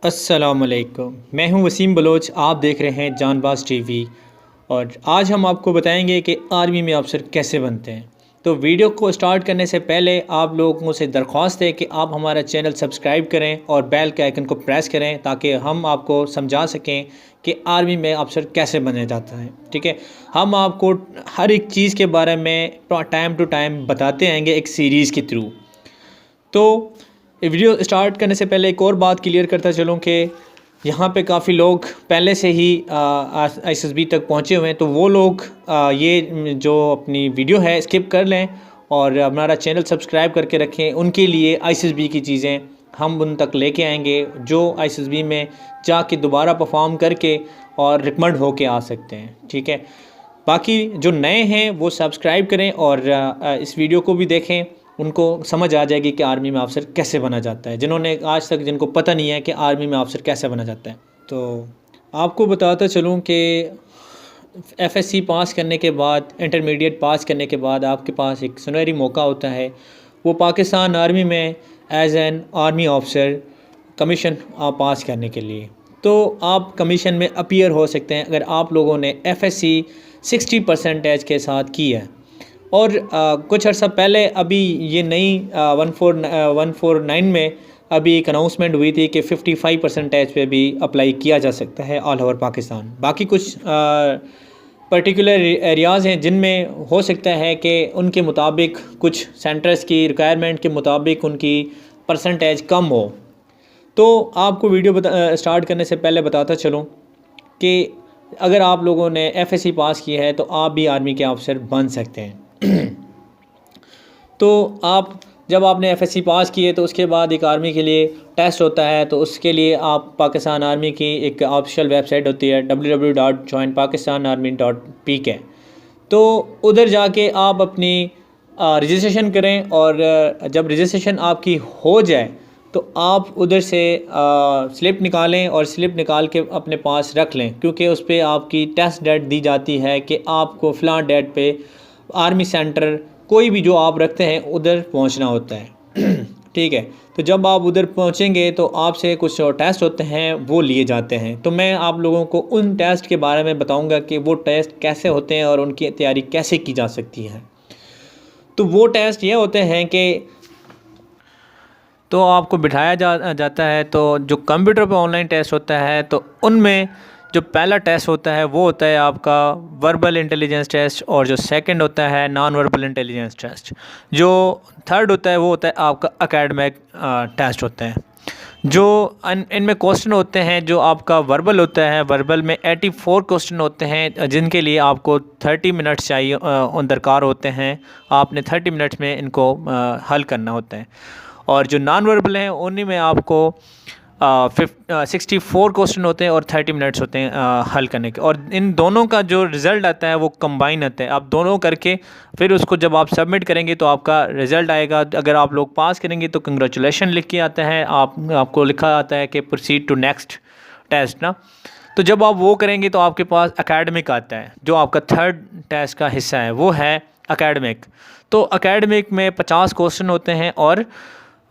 अस्सलामुअलैकुम। मैं हूं वसीम बलोच। आप देख रहे हैं जानबाज टीवी और आज हम आपको बताएंगे कि आर्मी में अफसर कैसे बनते हैं। तो वीडियो को स्टार्ट करने से पहले आप लोगों से दरख्वास्त है कि आप हमारा चैनल सब्सक्राइब करें और बेल के आइकन को प्रेस करें ताकि हम आपको समझा सकें कि आर्मी में अफसर कैसे बने जाता है। ठीक है, हम आपको हर एक चीज़ के बारे में टाइम टू टाइम बताते रहेंगे एक सीरीज़ के थ्रू। तो वीडियो स्टार्ट करने से पहले एक और बात क्लियर करता चलूँ कि यहाँ पे काफ़ी लोग पहले से ही आईएसएसबी तक पहुँचे हुए हैं, तो वो लोग ये जो अपनी वीडियो है स्किप कर लें और हमारा चैनल सब्सक्राइब करके रखें। उनके लिए आईएसएसबी की चीज़ें हम उन तक लेके आएंगे जो आईएसएसबी में जाके दोबारा परफॉर्म करके और रिकमेंड होके आ सकते हैं। ठीक है, बाकी जो नए हैं वो सब्सक्राइब करें और इस वीडियो को भी देखें, उनको समझ आ जाएगी कि आर्मी में अफसर कैसे बना जाता है, जिन्होंने आज तक जिनको पता नहीं है कि आर्मी में अफसर कैसे बना जाता है। तो आपको बताता चलूँ कि एफएससी पास करने के बाद, इंटरमीडिएट पास करने के बाद आपके पास एक सुनहरी मौका होता है, वो पाकिस्तान आर्मी में as an army officer commission पास करने के लिए। तो आप कमीशन में अपीयर हो सकते हैं अगर आप लोगों ने एफएससी 60% के साथ की है। और कुछ अर्सा पहले अभी ये नई 149 में अभी एक अनाउंसमेंट हुई थी कि 55% पे भी अप्लाई किया जा सकता है ऑल ओवर पाकिस्तान। बाकी कुछ पर्टिकुलर एरियाज़ हैं जिनमें हो सकता है कि उनके मुताबिक कुछ सेंटर्स की रिक्वायरमेंट के मुताबिक उनकी परसेंटेज कम हो। तो आपको वीडियो स्टार्ट करने से पहले बताता चलूँ कि अगर आप लोगों ने एफएससी पास की है तो आप भी आर्मी के अफसर बन सकते हैं। तो आप जब आपने एफएससी पास की है तो उसके बाद एक आर्मी के लिए टेस्ट होता है। तो उसके लिए आप पाकिस्तान आर्मी की एक ऑफिशियल वेबसाइट होती है www.joinpakistanarmy.pk। तो उधर जाके आप अपनी रजिस्ट्रेशन करें और जब रजिस्ट्रेशन आपकी हो जाए तो आप उधर से स्लिप निकालें और स्लिप निकाल के अपने पास रख लें, क्योंकि उस पर आपकी टेस्ट डेट दी जाती है कि आपको फ़लाँ डेट पे आर्मी सेंटर कोई भी जो आप रखते हैं उधर पहुंचना होता है। ठीक है, तो जब आप उधर पहुंचेंगे तो आपसे कुछ टेस्ट होते हैं वो लिए जाते हैं। तो मैं आप लोगों को उन टेस्ट के बारे में बताऊंगा कि वो टेस्ट कैसे होते हैं और उनकी तैयारी कैसे की जा सकती है। तो वो टेस्ट ये होते हैं कि तो आपको बिठाया जाता है। तो जो कंप्यूटर पे ऑनलाइन टेस्ट होता है तो उनमें जो पहला टेस्ट होता है वो होता है आपका वर्बल इंटेलिजेंस टेस्ट, और जो सेकंड होता है नॉन वर्बल इंटेलिजेंस टेस्ट। जो थर्ड होता है वो होता है आपका एकेडमिक टेस्ट होता है। जो इनमें क्वेश्चन होते हैं, जो आपका वर्बल होता है, वर्बल में 84 क्वेश्चन होते हैं जिनके लिए आपको 30 मिनट्स चाहिए दरकार होते हैं। आपने 30 मिनट्स में इनको हल करना होता है। और जो नॉन वर्बल हैं उन्हीं में आपको 64 क्वेश्चन होते हैं और 30 मिनट्स होते हैं हल करने के। और इन दोनों का जो रिज़ल्ट आता है वो कंबाइन आता है। आप दोनों करके फिर उसको जब आप सबमिट करेंगे तो आपका रिज़ल्ट आएगा। अगर आप लोग पास करेंगे तो कंग्रेचुलेशन लिख के आता है, आपको लिखा आता है कि प्रोसीड टू नेक्स्ट टेस्ट ना। तो जब आप वो करेंगे तो आपके पास एकेडमिक आता है, जो आपका थर्ड टेस्ट का हिस्सा है वो है एकेडमिक। तो एकेडमिक में 50 क्वेश्चन होते हैं और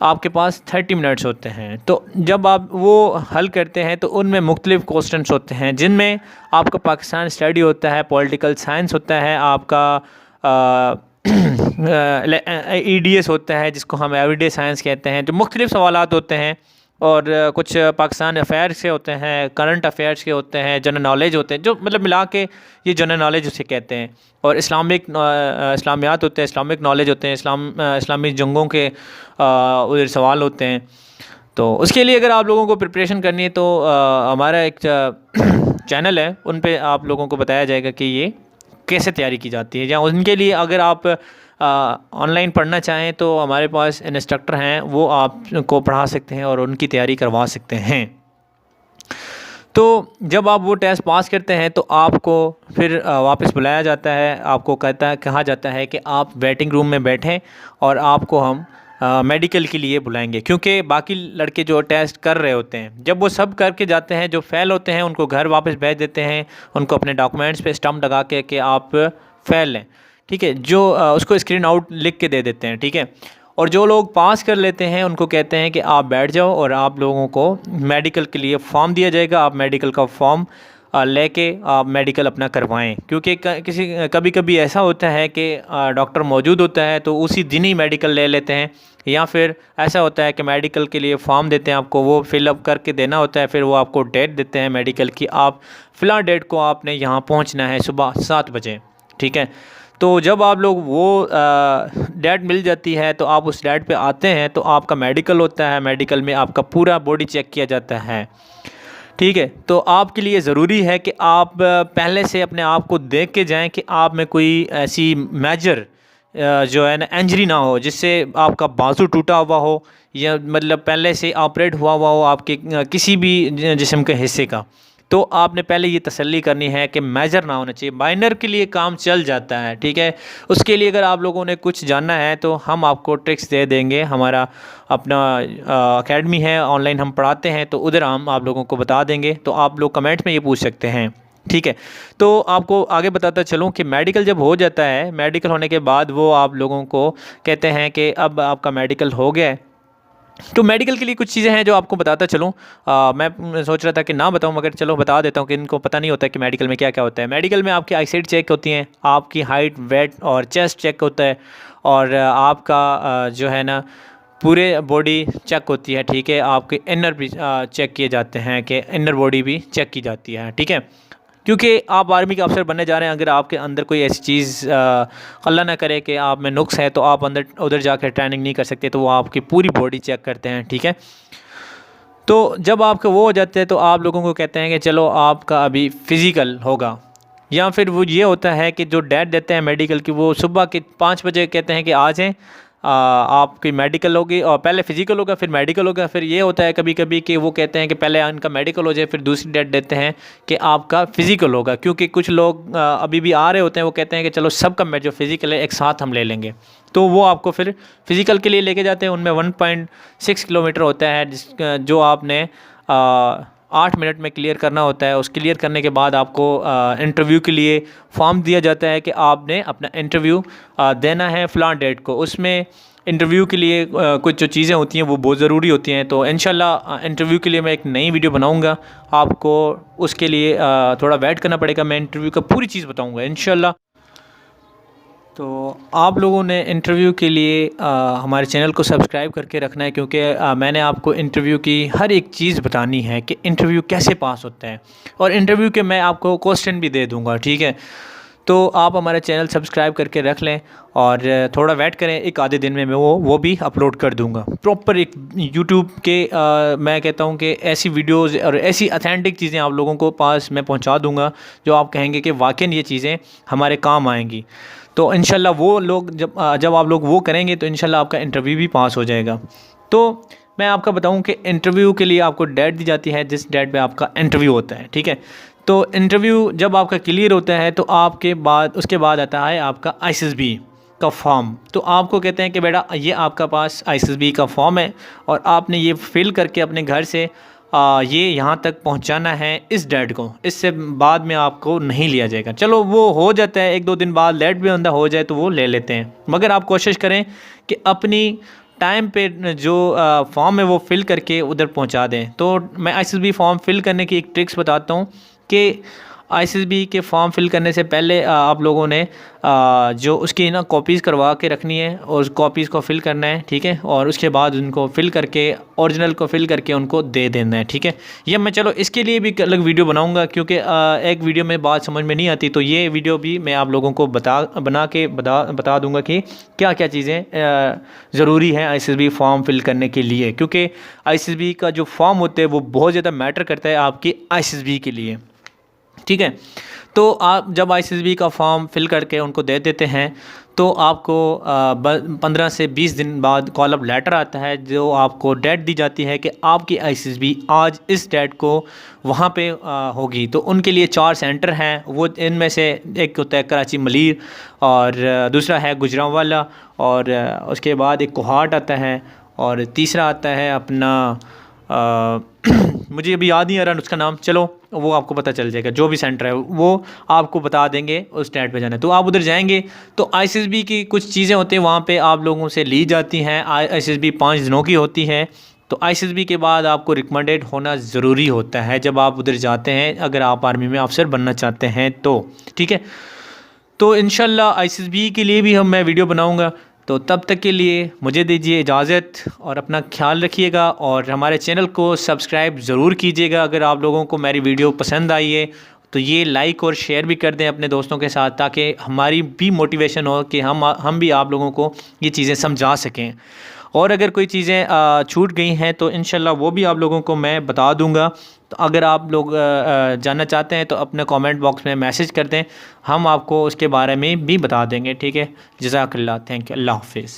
आपके पास 30 मिनट्स होते हैं। तो जब आप वो हल करते हैं तो उनमें मुख्तलिफ क्वेश्चंस होते हैं जिनमें आपका पाकिस्तान स्टडी होता है, पॉलिटिकल साइंस होता है, आपका ईडीएस होता है जिसको हम एवरीडे साइंस कहते हैं, जो मुख्तलिफ सवालात होते हैं। और कुछ पाकिस्तान अफेयर्स के होते हैं, करंट अफेयर्स के होते हैं, जनरल नॉलेज होते हैं, जो मतलब मिला के ये जनरल नॉलेज उसे कहते हैं। और इस्लामियात होते हैं, इस्लामिक नॉलेज होते हैं, इस्लामी जंगों के उधर सवाल होते हैं। तो उसके लिए अगर आप लोगों को प्रिपरेशन करनी है तो हमारा एक चैनल है, उन पे आप लोगों को बताया जाएगा कि ये कैसे तैयारी की जाती है। या उनके लिए अगर आप ऑनलाइन पढ़ना चाहें तो हमारे पास इंस्ट्रक्टर हैं, वो आपको पढ़ा सकते हैं और उनकी तैयारी करवा सकते हैं। तो जब आप वो टेस्ट पास करते हैं तो आपको फिर वापस बुलाया जाता है। आपको कहा जाता है कि आप वेटिंग रूम में बैठें और आपको हम मेडिकल के लिए बुलाएंगे, क्योंकि बाकी लड़के जो टेस्ट कर रहे होते हैं जब वो सब करके जाते हैं, जो फेल होते हैं उनको घर वापस भेज देते हैं, उनको अपने डॉक्यूमेंट्स पे स्टम्प लगा के कि आप फेल हैं। ठीक है, जो उसको स्क्रीन आउट लिख के दे देते हैं। ठीक है, और जो लोग पास कर लेते हैं उनको कहते हैं कि आप बैठ जाओ और आप लोगों को मेडिकल के लिए फॉर्म दिया जाएगा, आप मेडिकल का फॉर्म लेके आप मेडिकल अपना करवाएं। क्योंकि कभी कभी ऐसा होता है कि डॉक्टर मौजूद होता है तो उसी दिन ही मेडिकल ले लेते हैं, या फिर ऐसा होता है कि मेडिकल के लिए फॉर्म देते हैं आपको, वो फिलअप करके देना होता है, फिर वो आपको डेट देते हैं मेडिकल की, आप फ़िलहाल डेट को आपने यहाँ पहुँचना है सुबह 7 बजे, ठीक है। तो जब आप लोग वो डेट मिल जाती है तो आप उस डेट पे आते हैं तो आपका मेडिकल होता है, मेडिकल में आपका पूरा बॉडी चेक किया जाता है, ठीक है। तो आपके लिए ज़रूरी है कि आप पहले से अपने आप को देख के जाएं कि आप में कोई ऐसी मेजर जो है ना इंजरी ना हो जिससे आपका बाजू टूटा हुआ हो, या मतलब पहले से ऑपरेट हुआ हो आपके किसी भी जिस्म के हिस्से का। तो आपने पहले ये तसल्ली करनी है कि मेजर ना होना चाहिए। माइनर के लिए काम चल जाता है, ठीक है। उसके लिए अगर आप लोगों ने कुछ जानना है तो हम आपको ट्रिक्स दे देंगे। हमारा अपना एकेडमी है, ऑनलाइन हम पढ़ाते हैं, तो उधर हम आप लोगों को बता देंगे। तो आप लोग कमेंट में ये पूछ सकते हैं, ठीक है। तो आपको आगे बताता चलूँ कि मेडिकल जब हो जाता है, मेडिकल होने के बाद वो आप लोगों को कहते हैं कि अब आपका मेडिकल हो गया है। तो मेडिकल के लिए कुछ चीज़ें हैं जो आपको बताता चलूँ। मैं सोच रहा था कि ना बताऊँ, मगर चलो बता देता हूँ कि इनको पता नहीं होता कि मेडिकल में क्या क्या होता है। मेडिकल में आपकी आईसाइट चेक होती हैं, आपकी हाइट, वेट और चेस्ट चेक होता है, और आपका जो है ना पूरे बॉडी चेक होती है, ठीक है। आपके इनर भी चेक किए जाते हैं कि इनर बॉडी भी चेक की जाती है, ठीक है। क्योंकि आप आर्मी के अफसर बनने जा रहे हैं, अगर आपके अंदर कोई ऐसी चीज़ अल्लाह ना करे कि आप में नुक्स है तो आप अंदर उधर जाकर ट्रेनिंग नहीं कर सकते, तो वो आपकी पूरी बॉडी चेक करते हैं, ठीक है। तो जब आपका वो हो जाते हैं तो आप लोगों को कहते हैं कि चलो आपका अभी फ़िज़िकल होगा, या फिर वो ये होता है कि जो डेट देते हैं मेडिकल की वो सुबह के 5 बजे कहते हैं कि आ जाएँ, आपकी मेडिकल होगी, और पहले फ़िज़िकल होगा फिर मेडिकल होगा। फिर ये होता है कभी कभी कि वो कहते हैं कि पहले उनका मेडिकल हो जाए फिर दूसरी डेट देते हैं कि आपका फ़िज़िकल होगा। क्योंकि कुछ लोग अभी भी आ रहे होते हैं, वो कहते हैं कि चलो सबका जो फ़िज़िकल है एक साथ हम ले लेंगे, तो वो आपको फिर फ़िज़िकल के लिए लेके जाते हैं। उनमें 1.6 किलोमीटर होता है जो आपने 8 मिनट में क्लियर करना होता है। उस क्लियर करने के बाद आपको इंटरव्यू के लिए फॉर्म दिया जाता है कि आपने अपना इंटरव्यू देना है फ़लाँ डेट को। उसमें इंटरव्यू के लिए कुछ जो चीज़ें होती हैं वो बहुत ज़रूरी होती हैं। तो इंशाल्लाह इंटरव्यू के लिए मैं एक नई वीडियो बनाऊंगा, आपको उसके लिए थोड़ा वेट करना पड़ेगा। मैं इंटरव्यू का पूरी चीज़ बताऊँगा इंशाल्लाह। तो आप लोगों ने इंटरव्यू के लिए हमारे चैनल को सब्सक्राइब करके रखना है, क्योंकि मैंने आपको इंटरव्यू की हर एक चीज़ बतानी है कि इंटरव्यू कैसे पास होता है, और इंटरव्यू के मैं आपको क्वेश्चन भी दे दूंगा, ठीक है। तो आप हमारा चैनल सब्सक्राइब करके रख लें और थोड़ा वेट करें, एक आधे दिन में मैं वो भी अपलोड कर दूंगा प्रॉपर एक यूट्यूब के। मैं कहता हूँ कि ऐसी वीडियोज़ और ऐसी अथेंटिक चीज़ें आप लोगों को पास मैं पहुँचा दूँगा जो आप कहेंगे कि वाकई ये चीज़ें हमारे काम आएंगी। तो इंशाल्लाह वो लोग जब आप लोग वो करेंगे तो इंशाल्लाह आपका इंटरव्यू भी पास हो जाएगा। तो मैं आपका बताऊं कि इंटरव्यू के लिए आपको डेट दी जाती है जिस डेट पे आपका इंटरव्यू होता है, ठीक है। तो इंटरव्यू जब आपका क्लियर होता है तो उसके बाद आता है आपका आईएसएसबी का फॉर्म। तो आपको कहते हैं कि बेटा ये आपका पास आईएसएसबी का फॉर्म है और आपने ये फिल करके अपने घर से ये यहाँ तक पहुँचाना है इस डेट को, इससे बाद में आपको नहीं लिया जाएगा। चलो वो हो जाता है, 1-2 दिन बाद लेट भी अंदर हो जाए तो वो ले लेते हैं, मगर आप कोशिश करें कि अपनी टाइम पे जो फॉर्म है वो फ़िल करके उधर पहुँचा दें। तो मैं आईएसएसबी फॉर्म फ़िल करने की एक ट्रिक्स बताता हूँ कि आईएसएसबी के फॉर्म फिल करने से पहले आप लोगों ने जो उसकी ना कॉपीज़ करवा के रखनी है और उस कॉपीज़ को फिल करना है, ठीक है। और उसके बाद उनको फिल करके ओरिजिनल को फिल करके उनको दे देना है, ठीक है। ये मैं चलो इसके लिए भी अलग वीडियो बनाऊंगा, क्योंकि एक वीडियो में बात समझ में नहीं आती, तो ये वीडियो भी मैं आप लोगों को बता दूँगा कि क्या क्या चीज़ें ज़रूरी हैं आईएसएसबी फॉर्म फिल करने के लिए। क्योंकि आईएसएसबी का जो फॉर्म होता है वो बहुत ज़्यादा मैटर करता है आपकी आईएसएसबी के लिए, ठीक है। तो आप जब आईएसएसबी का फॉर्म फिल करके उनको दे देते हैं तो आपको 15 से 20 दिन बाद कॉल अप लेटर आता है जो आपको डेट दी जाती है कि आपकी आईएसएसबी आज इस डेट को वहाँ पे होगी। तो उनके लिए 4 सेंटर हैं, वो इनमें से एक होता है कराची मलीर, और दूसरा है गुजरांवाला, और उसके बाद एक कोहाट आता है, और तीसरा आता है अपना मुझे अभी याद नहीं आ रहा उसका नाम, चलो वो आपको पता चल जाएगा, जो भी सेंटर है वो आपको बता देंगे उस स्टेट पे जाना है। तो आप उधर जाएंगे तो आईएसएसबी की कुछ चीज़ें होती हैं वहाँ पे आप लोगों से ली जाती हैं। आईएसएसबी 5 दिनों की होती है। तो आईएसएसबी के बाद आपको रिकमेंडेड होना ज़रूरी होता है जब आप उधर जाते हैं, अगर आप आर्मी में अफसर बनना चाहते हैं तो, ठीक है। तो इंशाल्लाह आईएसएसबी के लिए भी मैं वीडियो बनाऊँगा। तो तब तक के लिए मुझे दीजिए इजाज़त और अपना ख्याल रखिएगा, और हमारे चैनल को सब्सक्राइब ज़रूर कीजिएगा। अगर आप लोगों को मेरी वीडियो पसंद आई है तो ये लाइक और शेयर भी कर दें अपने दोस्तों के साथ, ताकि हमारी भी मोटिवेशन हो कि हम भी आप लोगों को ये चीज़ें समझा सकें। और अगर कोई चीज़ें छूट गई हैं तो इंशाल्लाह वो भी आप लोगों को मैं बता दूंगा। तो अगर आप लोग जानना चाहते हैं तो अपने कमेंट बॉक्स में मैसेज कर दें, हम आपको उसके बारे में भी बता देंगे, ठीक है। जज़ाकल्लाह, थैंक यू, अल्लाह हाफिज़।